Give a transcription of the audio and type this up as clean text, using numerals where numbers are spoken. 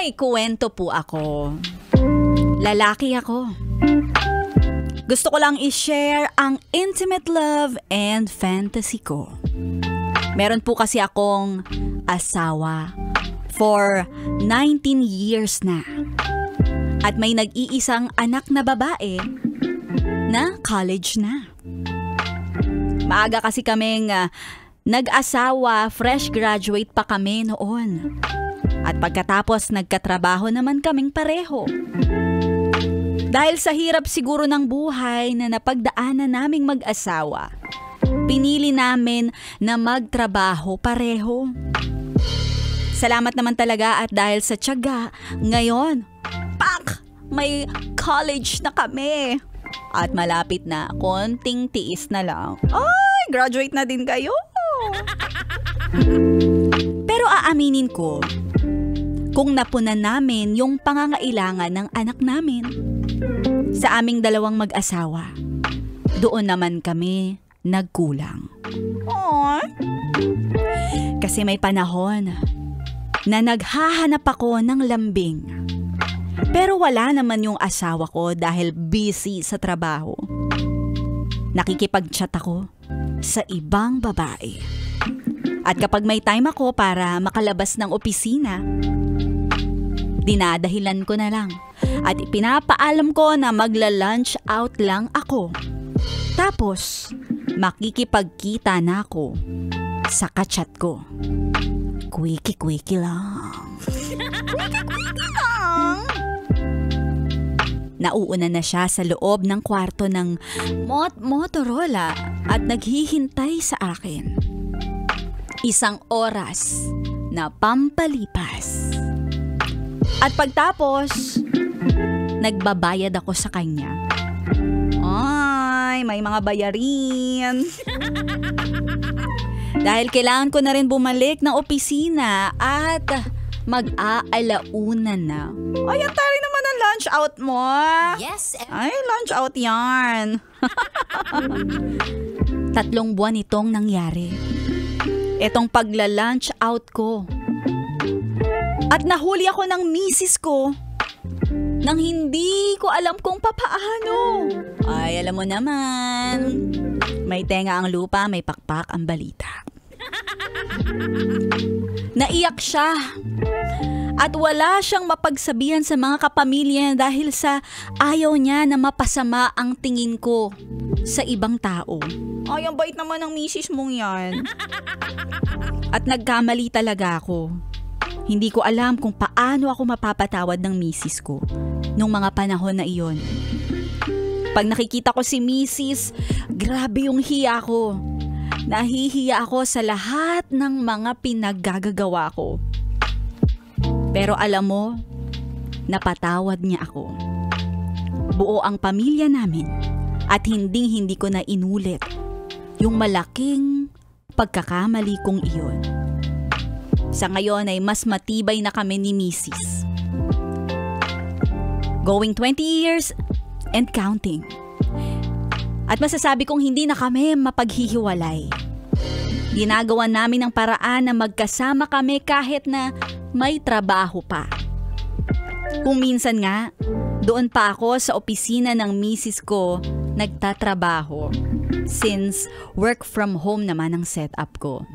May kuwento po ako. Lalaki ako. Gusto ko lang i-share ang intimate love and fantasy ko. Meron po kasi akong asawa for 19 years na. At may nag-iisang anak na babae na college na. Maaga kasi kaming nag-asawa, fresh graduate pa kami noon. At pagkatapos nagkatrabaho naman kaming pareho. Dahil sa hirap siguro ng buhay na napagdaanan naming mag-asawa, pinili namin na magtrabaho pareho. Salamat naman talaga at dahil sa tiyaga, ngayon, may college na kami. At malapit na, konting tiis na lang. Ay, graduate na din kayo. Pero aaminin ko, kung napunan namin yung pangangailangan ng anak namin sa aming dalawang mag-asawa, doon naman kami nagkulang. Aww. Kasi may panahon na naghahanap ako ng lambing. Pero wala naman yung asawa ko dahil busy sa trabaho. Nakikipag-chat ako sa ibang babae. At kapag may time ako para makalabas ng opisina, dinadahilan ko na lang at pinapaalam ko na magla-lunch out lang ako. Tapos, makikipagkita na ako sa kachat ko. Quickie-quickie lang. Quickie-quickie lang. Nauuna na siya sa loob ng kwarto ng Motorola at naghihintay sa akin. 1 oras na pampalipas. At pagtapos, nagbabayad ako sa kanya. Ay, may mga bayarin. Dahil kailangan ko na rin bumalik ng opisina at mag-aalauna na. Ay, ang taray naman ang lunch out mo. Yes. Ay, lunch out yan. 3 buwan itong nangyari. Itong pagla-lunch out ko. At nahuli ako ng misis ko nang hindi ko alam kung papaano. Ay, alam mo naman. May tenga ang lupa, may pakpak ang balita. Naiyak siya. At wala siyang mapagsabihan sa mga kapamilya dahil sa ayaw niya na mapasama ang tingin ko sa ibang tao. Ay, ang bait naman ng misis mong yan. At nagkamali talaga ako. Hindi ko alam kung paano ako mapapatawad ng misis ko nung mga panahon na iyon. Pag nakikita ko si misis, grabe yung hiya ko. Nahihiya ako sa lahat ng mga pinaggagawa ko. Pero alam mo, napatawad niya ako. Buo ang pamilya namin at hindi ko na inulit yung malaking pagkakamali kong iyon. Sa ngayon ay mas matibay na kami ni Mrs. Going 20 years and counting. At masasabi kong hindi na kami mapaghihiwalay. Ginagawa namin ang paraan na magkasama kami kahit na may trabaho pa. Kung minsan nga, doon pa ako sa opisina ng misis ko nagtatrabaho since work from home naman ang setup ko.